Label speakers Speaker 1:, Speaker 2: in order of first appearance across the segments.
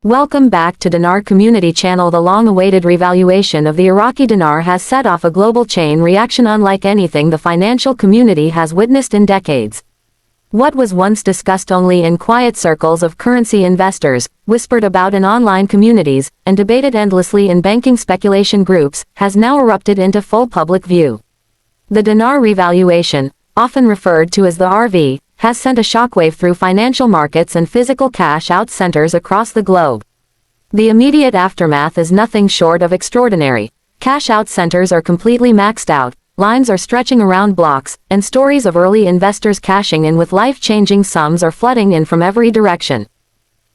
Speaker 1: Welcome back to Dinar Community Channel. The long-awaited revaluation of the Iraqi dinar has set off a global chain reaction unlike anything the financial community has witnessed in decades. What was once discussed only in quiet circles of currency investors, whispered about in online communities, and debated endlessly in banking speculation groups, has now erupted into full public view. The dinar revaluation, often referred to as the RV, has sent a shockwave through financial markets and physical cash-out centers across the globe. The immediate aftermath is nothing short of extraordinary. Cash-out centers are completely maxed out, lines are stretching around blocks, and stories of early investors cashing in with life-changing sums are flooding in from every direction.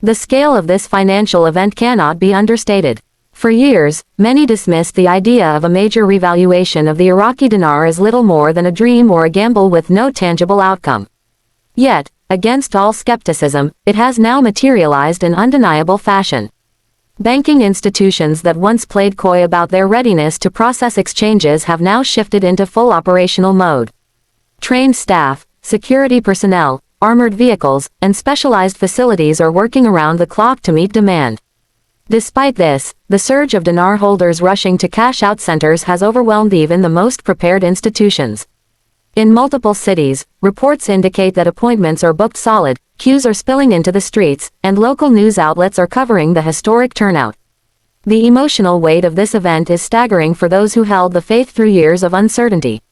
Speaker 1: The scale of this financial event cannot be understated. For years, many dismissed the idea of a major revaluation of the Iraqi dinar as little more than a dream or a gamble with no tangible outcome. Yet, against all skepticism, it has now materialized in undeniable fashion. Banking institutions that once played coy about their readiness to process exchanges have now shifted into full operational mode. Trained staff, security personnel, armored vehicles, and specialized facilities are working around the clock to meet demand. Despite this, the surge of dinar holders rushing to cash-out centers has overwhelmed even the most prepared institutions. In multiple cities, reports indicate that appointments are booked solid, queues are spilling into the streets, and local news outlets are covering the historic turnout. The emotional weight of this event is staggering for those who held the faith through years of uncertainty.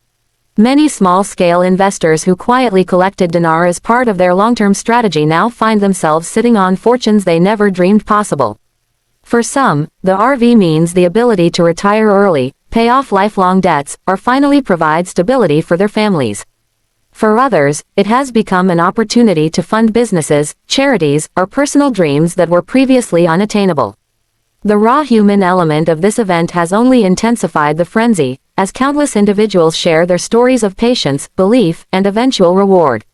Speaker 1: Many small-scale investors who quietly collected dinar as part of their long-term strategy now find themselves sitting on fortunes they never dreamed possible. For some, the RV means the ability to retire early, pay off lifelong debts, or finally provide stability for their families. For others, it has become an opportunity to fund businesses, charities, or personal dreams that were previously unattainable. The raw human element of this event has only intensified the frenzy, as countless individuals share their stories of patience, belief, and eventual reward.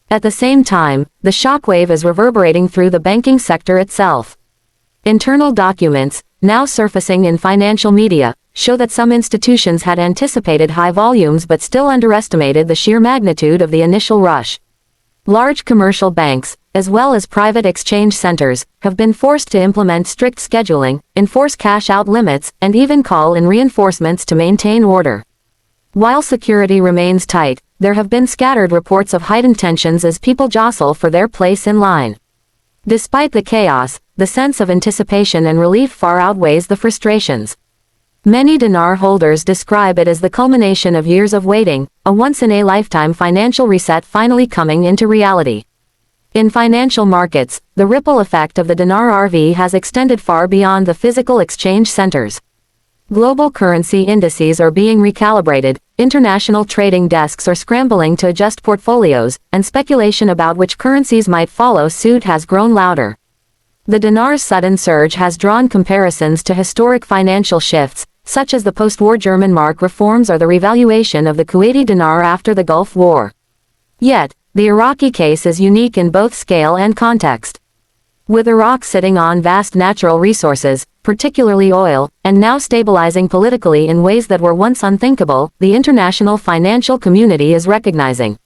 Speaker 1: At the same time, the shockwave is reverberating through the banking sector itself. Internal documents, now surfacing in financial media, show that some institutions had anticipated high volumes but still underestimated the sheer magnitude of the initial rush. Large commercial banks, as well as private exchange centers, have been forced to implement strict scheduling, enforce cash-out limits, and even call in reinforcements to maintain order. While security remains tight, there have been scattered reports of heightened tensions as people jostle for their place in line. Despite the chaos, the sense of anticipation and relief far outweighs the frustrations. Many dinar holders describe it as the culmination of years of waiting, a once-in-a-lifetime financial reset finally coming into reality. In financial markets, the ripple effect of the dinar RV has extended far beyond the physical exchange centers. Global currency indices are being recalibrated, international trading desks are scrambling to adjust portfolios, and speculation about which currencies might follow suit has grown louder. The dinar's sudden surge has drawn comparisons to historic financial shifts, such as the post-war German mark reforms or the revaluation of the Kuwaiti dinar after the Gulf War. Yet, the Iraqi case is unique in both scale and context. With Iraq sitting on vast natural resources, particularly oil, and now stabilizing politically in ways that were once unthinkable, the international financial community is recognizing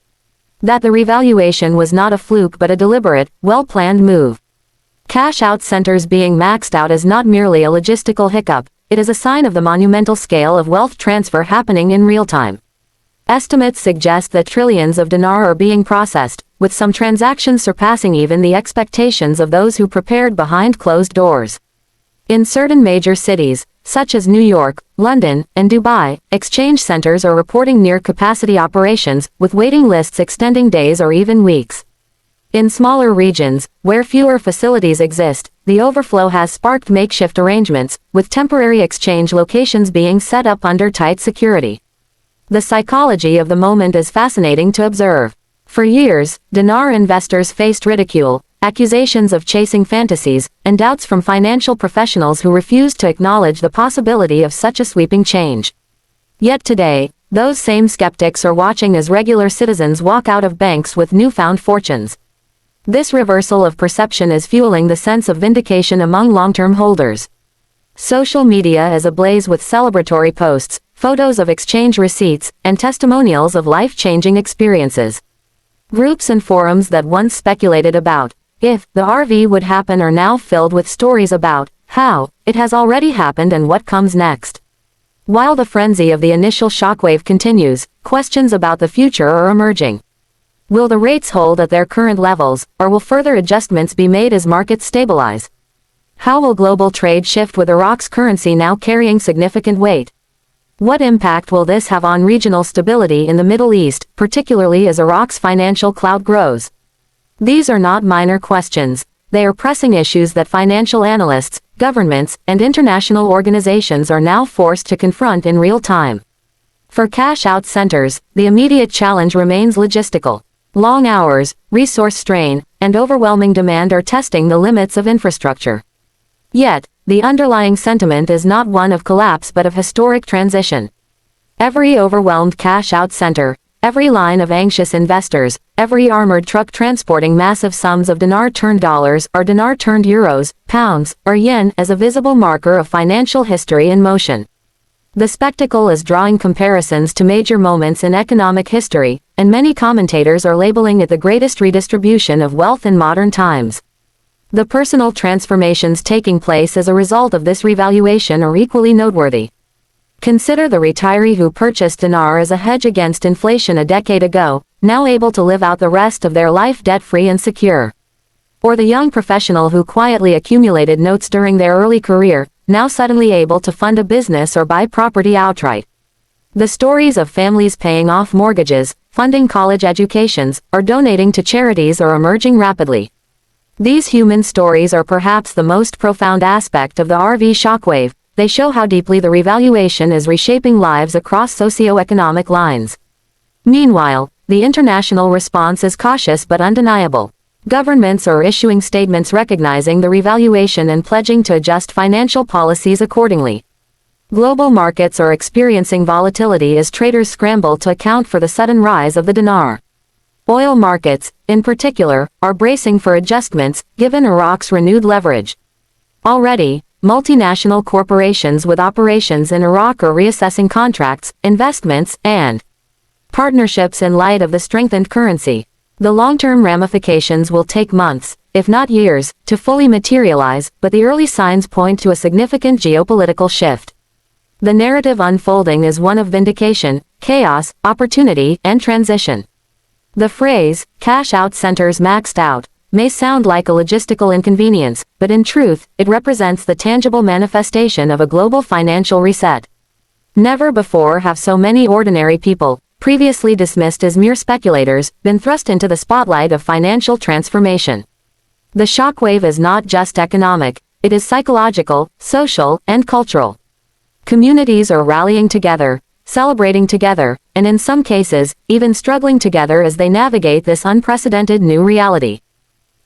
Speaker 1: that the revaluation was not a fluke but a deliberate, well-planned move. Cash-out centers being maxed out is not merely a logistical hiccup, it is a sign of the monumental scale of wealth transfer happening in real time. Estimates suggest that trillions of dinar are being processed, with some transactions surpassing even the expectations of those who prepared behind closed doors. In certain major cities, such as New York, London, and Dubai, exchange centers are reporting near-capacity operations, with waiting lists extending days or even weeks. In smaller regions, where fewer facilities exist, the overflow has sparked makeshift arrangements, with temporary exchange locations being set up under tight security. The psychology of the moment is fascinating to observe. For years, dinar investors faced ridicule, accusations of chasing fantasies, and doubts from financial professionals who refused to acknowledge the possibility of such a sweeping change. Yet today, those same skeptics are watching as regular citizens walk out of banks with newfound fortunes. This reversal of perception is fueling the sense of vindication among long-term holders. Social media is ablaze with celebratory posts, photos of exchange receipts, and testimonials of life-changing experiences. Groups and forums that once speculated about if the RV would happen are now filled with stories about how it has already happened and what comes next. While the frenzy of the initial shockwave continues, questions about the future are emerging. Will the rates hold at their current levels, or will further adjustments be made as markets stabilize? How will global trade shift with Iraq's currency now carrying significant weight? What impact will this have on regional stability in the Middle East, particularly as Iraq's financial clout grows? These are not minor questions. They are pressing issues that financial analysts, governments, and international organizations are now forced to confront in real time. For cash-out centers, the immediate challenge remains logistical. Long hours, resource strain, and overwhelming demand are testing the limits of infrastructure. Yet, the underlying sentiment is not one of collapse but of historic transition. Every overwhelmed cash-out center, every line of anxious investors, every armored truck transporting massive sums of dinar turned dollars or dinar turned euros, pounds, or yen as a visible marker of financial history in motion. The spectacle is drawing comparisons to major moments in economic history, and many commentators are labeling it the greatest redistribution of wealth in modern times. The personal transformations taking place as a result of this revaluation are equally noteworthy. Consider the retiree who purchased dinar as a hedge against inflation a decade ago, now able to live out the rest of their life debt-free and secure. Or the young professional who quietly accumulated notes during their early career, now suddenly able to fund a business or buy property outright. The stories of families paying off mortgages, funding college educations, or donating to charities are emerging rapidly. These human stories are perhaps the most profound aspect of the RV shockwave. They show how deeply the revaluation is reshaping lives across socio-economic lines. Meanwhile, the international response is cautious but undeniable. Governments are issuing statements recognizing the revaluation and pledging to adjust financial policies accordingly. Global markets are experiencing volatility as traders scramble to account for the sudden rise of the dinar. Oil markets, in particular, are bracing for adjustments, given Iraq's renewed leverage. Already, multinational corporations with operations in Iraq are reassessing contracts, investments, and partnerships in light of the strengthened currency. The long-term ramifications will take months, if not years, to fully materialize, but the early signs point to a significant geopolitical shift. The narrative unfolding is one of vindication, chaos, opportunity, and transition. The phrase, cash-out centers maxed out, may sound like a logistical inconvenience, but in truth, it represents the tangible manifestation of a global financial reset. Never before have so many ordinary people, previously dismissed as mere speculators, been thrust into the spotlight of financial transformation. The shockwave is not just economic, it is psychological, social, and cultural. Communities are rallying together, celebrating together, and in some cases, even struggling together as they navigate this unprecedented new reality.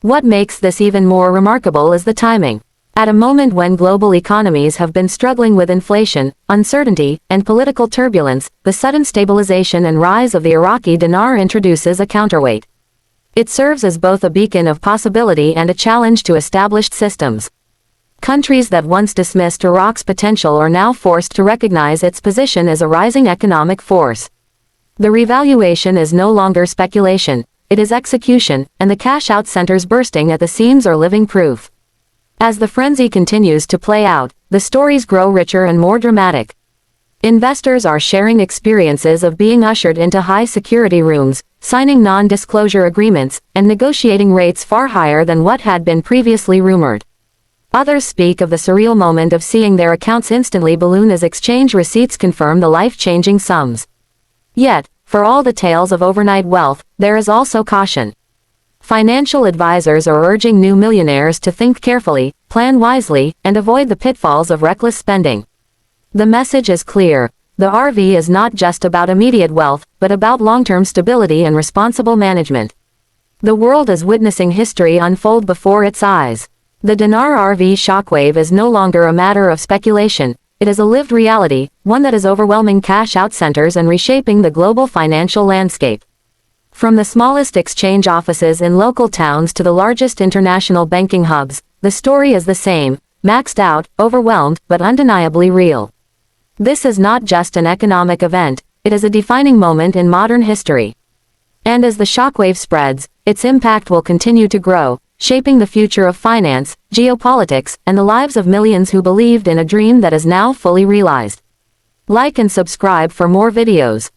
Speaker 1: What makes this even more remarkable is the timing. At a moment when global economies have been struggling with inflation, uncertainty, and political turbulence, the sudden stabilization and rise of the Iraqi dinar introduces a counterweight. It serves as both a beacon of possibility and a challenge to established systems. Countries that once dismissed Iraq's potential are now forced to recognize its position as a rising economic force. The revaluation is no longer speculation, it is execution, and the cash-out centers bursting at the seams are living proof. As the frenzy continues to play out, the stories grow richer and more dramatic. Investors are sharing experiences of being ushered into high-security rooms, signing non-disclosure agreements, and negotiating rates far higher than what had been previously rumored. Others speak of the surreal moment of seeing their accounts instantly balloon as exchange receipts confirm the life-changing sums. Yet, for all the tales of overnight wealth, there is also caution. Financial advisors are urging new millionaires to think carefully, plan wisely, and avoid the pitfalls of reckless spending. The message is clear. The RV is not just about immediate wealth, but about long-term stability and responsible management. The world is witnessing history unfold before its eyes. The dinar RV shockwave is no longer a matter of speculation, it is a lived reality, one that is overwhelming cash-out centers and reshaping the global financial landscape. From the smallest exchange offices in local towns to the largest international banking hubs, the story is the same, maxed out, overwhelmed, but undeniably real. This is not just an economic event, it is a defining moment in modern history. And as the shockwave spreads, its impact will continue to grow, shaping the future of finance, geopolitics, and the lives of millions who believed in a dream that is now fully realized. Like and subscribe for more videos.